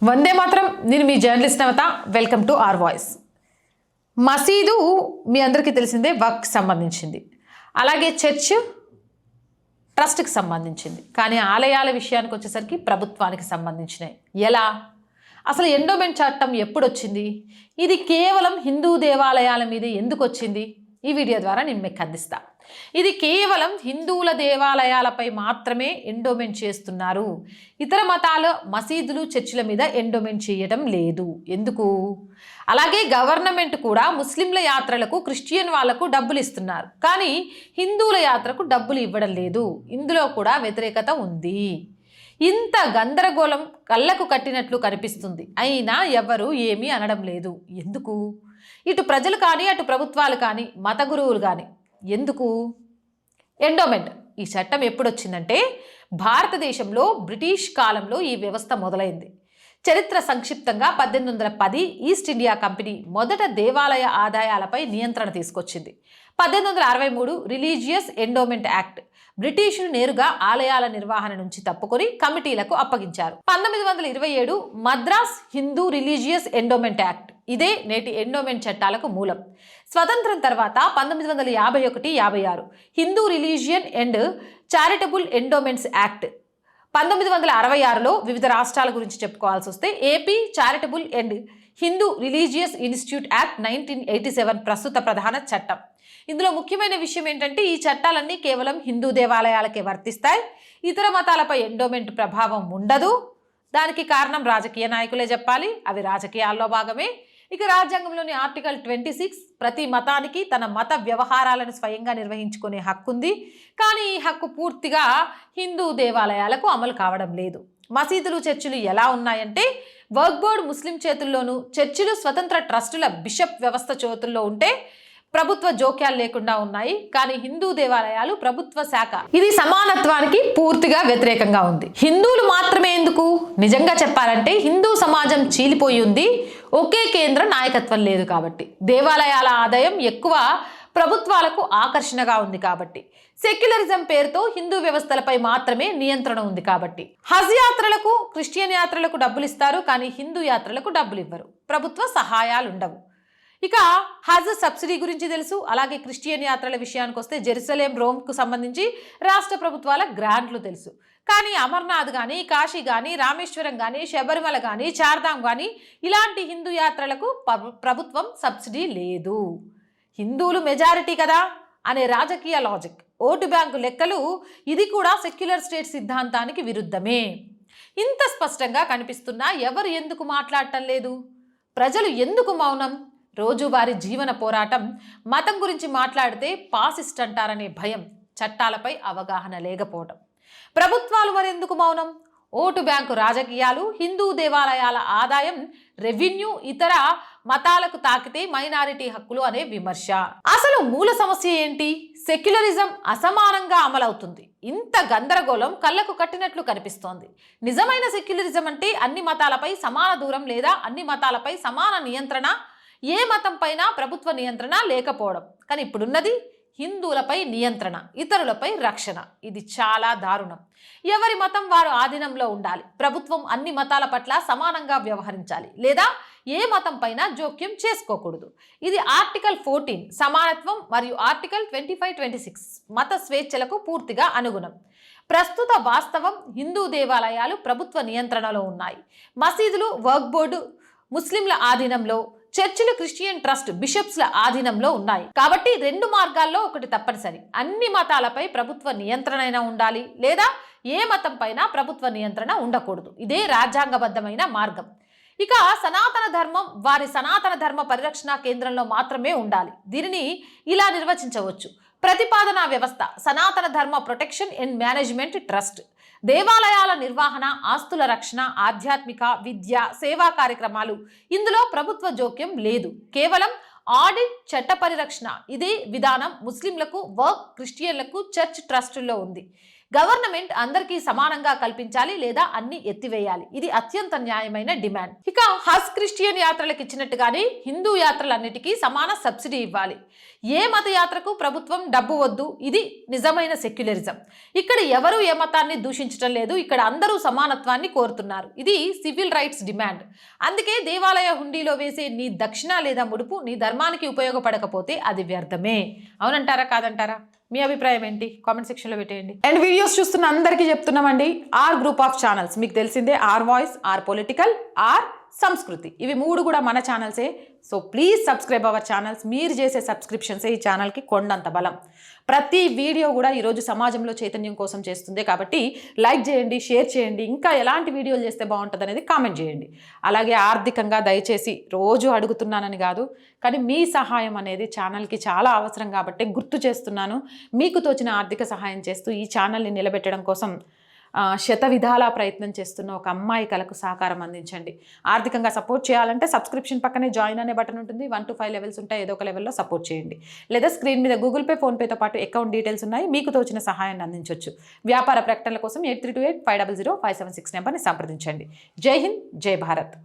వందే మాత్రం. నేను మీ journalist Navata. Welcome to R Voice. మసీదు మీ అందరికీ తెలిసిందే, వక్ఫ్ సంబంధించింది. అలాగే చర్చ్ ట్రస్ట్కి సంబంధించింది. కానీ ఆలయాల విషయానికి వచ్చేసరికి ప్రభుత్వానికి సంబంధించినవి. ఎలా? అసలు ఎండోమెంట్ చట్టం ఎప్పుడు వచ్చింది? ఇది కేవలం హిందూ దేవాలయాల మీద ఎందుకు వచ్చింది? ఈ వీడియో ద్వారా నేను మీకు అందిస్తా. ఇది కేవలం హిందువుల దేవాలయాలపై మాత్రమే ఎండోమెంట్ చేస్తున్నారు. ఇతర మతాల మసీదులు చర్చిల మీద ఎండోమెంట్ చేయడం లేదు. ఎందుకు? అలాగే గవర్నమెంట్ కూడా ముస్లింల యాత్రలకు క్రిస్టియన్ వాళ్లకు డబ్బులు ఇస్తున్నారు, కానీ హిందువుల యాత్రకు డబ్బులు ఇవ్వడం లేదు. ఇందులో కూడా వ్యతిరేకత ఉంది. ఇంత గందరగోళం కళ్ళకు కట్టినట్లు కనిపిస్తుంది, అయినా ఎవరు ఏమీ అనడం లేదు. ఎందుకు? ఇటు ప్రజలు కానీ అటు ప్రభుత్వాలు కానీ మత గురువులు కానీ ఎందుకు? ఎండోమెంట్ ఈ చట్టం ఎప్పుడు వచ్చిందంటే భారతదేశంలో బ్రిటిష్ కాలంలో ఈ వ్యవస్థ మొదలైంది. చరిత్ర సంక్షిప్తంగా 1810 ఈస్ట్ ఇండియా కంపెనీ మొదట దేవాలయ ఆదాయాలపై నియంత్రణ తీసుకొచ్చింది. 1863 రిలీజియస్ ఎండోమెంట్ యాక్ట్ బ్రిటిషులు నేరుగా ఆలయాల నిర్వహణ నుంచి తప్పుకొని కమిటీలకు అప్పగించారు. 1927 Madras Hindu religious endowment act, ఇదే నేటి ఎండోమెంట్ చట్టాలకు మూలం. స్వతంత్రం తర్వాత 1951-56 Hindu religion and charitable endowments act. 1966లో వివిధ రాష్ట్రాల గురించి చెప్పుకోవాల్సి వస్తే AP charitable and Hindu religious institute act 1987 ప్రస్తుత ప్రధాన చట్టం. ఇందులో ముఖ్యమైన విషయం ఏంటంటే ఈ చట్టాలన్నీ కేవలం హిందూ దేవాలయాలకే వర్తిస్తాయి. ఇతర మతాలపై ఎండోమెంట్ ప్రభావం ఉండదు. దానికి కారణం రాజకీయ నాయకులే చెప్పాలి, అవి రాజకీయాల్లో భాగమే. ఇక రాజ్యాంగంలోని ఆర్టికల్ 26 ప్రతి మతానికి తన మత వ్యవహారాలను స్వయంగా నిర్వహించుకునే హక్కు ఉంది, కానీ ఈ హక్కు పూర్తిగా హిందూ దేవాలయాలకు అమలు కావడం లేదు. మసీదులు చర్చిలు ఎలా ఉన్నాయంటే వక్ఫ్ బోర్డు ముస్లిం చేతుల్లోనూ, చర్చిలు స్వతంత్ర ట్రస్టుల బిషప్ వ్యవస్థ చేతుల్లో ఉంటే ప్రభుత్వ జోక్యాలు లేకుండా ఉన్నాయి. కానీ హిందూ దేవాలయాలు ప్రభుత్వ శాఖ, ఇది సమానత్వానికి పూర్తిగా వ్యతిరేకంగా ఉంది. హిందువులు మాత్రమే ఎందుకు? నిజంగా చెప్పాలంటే హిందూ సమాజం చీలిపోయి ఉంది, ఒకే కేంద్ర నాయకత్వం లేదు కాబట్టి. దేవాలయాల ఆదాయం ఎక్కువ ప్రభుత్వాలకు ఆకర్షణగా ఉంది కాబట్టి. సెక్యులరిజం పేరుతో హిందూ వ్యవస్థలపై మాత్రమే నియంత్రణ ఉంది కాబట్టి. హజ్ యాత్రలకు క్రిస్టియన్ యాత్రలకు డబ్బులు ఇస్తారు, కానీ హిందూ యాత్రలకు డబ్బులు ఇవ్వరు. ప్రభుత్వ సహాయాలు ఉండవు. ఇక హజ్ సబ్సిడీ గురించి తెలుసు. అలాగే క్రిస్టియన్ యాత్రల విషయానికి వస్తే జెరూసలేం, రోమ్కు సంబంధించి రాష్ట్ర ప్రభుత్వాల గ్రాంట్లు తెలుసు. కానీ అమర్నాథ్ కానీ, కాశీ కానీ, రామేశ్వరం కానీ, శబరిమల కానీ, చార్ధామ్ కానీ ఇలాంటి హిందూ యాత్రలకు ప్రభుత్వం సబ్సిడీ లేదు. హిందువులు మెజారిటీ కదా అనే రాజకీయ లాజిక్, ఓటు బ్యాంకు లెక్కలు, ఇది కూడా సెక్యులర్ స్టేట్ సిద్ధాంతానికి విరుద్ధమే. ఇంత స్పష్టంగా కనిపిస్తున్నా ఎవరు ఎందుకు మాట్లాడటం లేదు? ప్రజలు ఎందుకు మౌనం? రోజువారీ జీవన పోరాటం, మతం గురించి మాట్లాడితే పాసిస్ట్ అంటారనే భయం, చట్టాలపై అవగాహన లేకపోవడం. ప్రభుత్వాలు మరెందుకు మౌనం? ఓటు బ్యాంకు రాజకీయాలు, హిందూ దేవాలయాల ఆదాయం, రెవెన్యూ ఇతర మతాలకు తాకితే మైనారిటీ హక్కులు అనే విమర్శ. అసలు మూల సమస్య ఏంటి? సెక్యులరిజం అసమానంగా అమలవుతుంది. ఇంత గందరగోళం కళ్ళకు కట్టినట్లు కనిపిస్తోంది. నిజమైన సెక్యులరిజం అంటే అన్ని మతాలపై సమాన దూరం లేదా అన్ని మతాలపై సమాన నియంత్రణ, ఏ మతం పైన ప్రభుత్వ నియంత్రణ లేకపోవడం. కానీ ఇప్పుడున్నది హిందువులపై నియంత్రణ, ఇతరులపై రక్షణ. ఇది చాలా దారుణం. ఎవరి మతం వారు ఆధీనంలో ఉండాలి. ప్రభుత్వం అన్ని మతాల పట్ల సమానంగా వ్యవహరించాలి, లేదా ఏ మతం పైన జోక్యం చేసుకోకూడదు. ఇది ఆర్టికల్ 14 సమానత్వం మరియు ఆర్టికల్ 25-26 మత స్వేచ్ఛలకు పూర్తిగా అనుగుణం. ప్రస్తుత వాస్తవం హిందూ దేవాలయాలు ప్రభుత్వ నియంత్రణలో ఉన్నాయి. మసీదులు వక్ఫ్ బోర్డు ముస్లింల ఆధీనంలో, చర్చిలు క్రిస్టియన్ ట్రస్ట్ బిషప్స్ల ఆధీనంలో ఉన్నాయి. కాబట్టి రెండు మార్గాల్లో ఒకటి తప్పనిసరి. అన్ని మతాలపై ప్రభుత్వ నియంత్రణ అయినా ఉండాలి, లేదా ఏ మతం పైన ప్రభుత్వ నియంత్రణ ఉండకూడదు. ఇదే రాజ్యాంగబద్ధమైన మార్గం. ఇక సనాతన ధర్మం వారి సనాతన ధర్మ పరిరక్షణ కేంద్రంలో మాత్రమే ఉండాలి. దీనిని ఇలా నిర్వచించవచ్చు: ప్రతిపాదనా వ్యవస్థ, సనాతన ధర్మ ప్రొటెక్షన్ అండ్ మేనేజ్మెంట్ ట్రస్ట్. దేవాలయాల నిర్వహణ, ఆస్తుల రక్షణ, ఆధ్యాత్మిక, విద్య, సేవా కార్యక్రమాలు, ఇందులో ప్రభుత్వ జోక్యం లేదు. కేవలం ఆడిట్, చట్ట పరిరక్షణ. ఇదే విధానం ముస్లింలకు వక్ఫ్, క్రిస్టియన్లకు చర్చ్ ట్రస్టుల్లో ఉంది. గవర్నమెంట్ అందరికీ సమానంగా కల్పించాలి లేదా అన్ని ఎత్తివేయాలి. ఇది అత్యంత న్యాయమైన డిమాండ్. ఇక హజ్ క్రిస్టియన్ యాత్రలకు ఇచ్చినట్టుగానే హిందూ యాత్రలన్నిటికీ సమాన సబ్సిడీ ఇవ్వాలి. ఏ మత యాత్రకు ప్రభుత్వం డబ్బు వద్దు. ఇది నిజమైన సెక్యులరిజం. ఇక్కడ ఎవరు ఏ మతాన్ని దూషించడం లేదు. ఇక్కడ అందరూ సమానత్వాన్ని కోరుతున్నారు. ఇది సివిల్ రైట్స్ డిమాండ్. అందుకే దేవాలయ హుండీలో వేసే నీ దక్షిణ లేదా ముడుపు నీ ధర్మానికి ఉపయోగపడకపోతే అది వ్యర్థమే. అవునంటారా కాదంటారా? మీ అభిప్రాయం ఏంటి? కామెంట్ సెక్షన్లో పెట్టేయండి. అండ్ వీడియోస్ చూస్తున్న అందరికీ చెప్తున్నామండి, ఆర్ గ్రూప్ ఆఫ్ ఛానల్స్ మీకు తెలిసిందే, R Voice, R political, R Sanskriti, ఇవి 3 కూడా మన ఛానల్సే. So please subscribe our channels. మీరు చేసే సబ్స్క్రిప్షన్సే ఈ ఛానల్కి కొండంత బలం. ప్రతి వీడియో కూడా ఈరోజు సమాజంలో చైతన్యం కోసం చేస్తుంది కాబట్టి లైక్ చేయండి, షేర్ చేయండి. ఇంకా ఎలాంటి వీడియోలు చేస్తే బాగుంటుంది అనేది కామెంట్ చేయండి. అలాగే ఆర్థికంగా దయచేసి రోజు అడుగుతున్నానని కాదు, కానీ మీ సహాయం అనేది ఛానల్కి చాలా అవసరం కాబట్టి గుర్తు చేస్తున్నాను. మీకు తోచిన ఆర్థిక సహాయం చేస్తూ ఈ ఛానల్ని నిలబెట్టడం కోసం శత విధాలా ప్రయత్నం చేస్తున్న ఒక అమ్మాయి కలకు సహకారం అందించండి. ఆర్థికంగా సపోర్ట్ చేయాలంటే సబ్స్క్రిప్షన్ పక్కనే జాయిన్ అనే బటన్ ఉంటుంది. 1 to 5 లెవెల్స్ ఉంటాయి. ఏదో ఒక లెవెల్లో సపోర్ట్ చేయండి. లేదా స్క్రీన్ మీద గూగుల్ పే, ఫోన్పేతో పాటు అకౌంట్ డీటెయిల్స్ ఉన్నాయి. మీకు తోచిన సహాయాన్ని అందించవచ్చు. వ్యాపార ప్రకటనల కోసం 8328500576 నెంబర్ని సంప్రదించండి. జై హింద్, జై భారత్.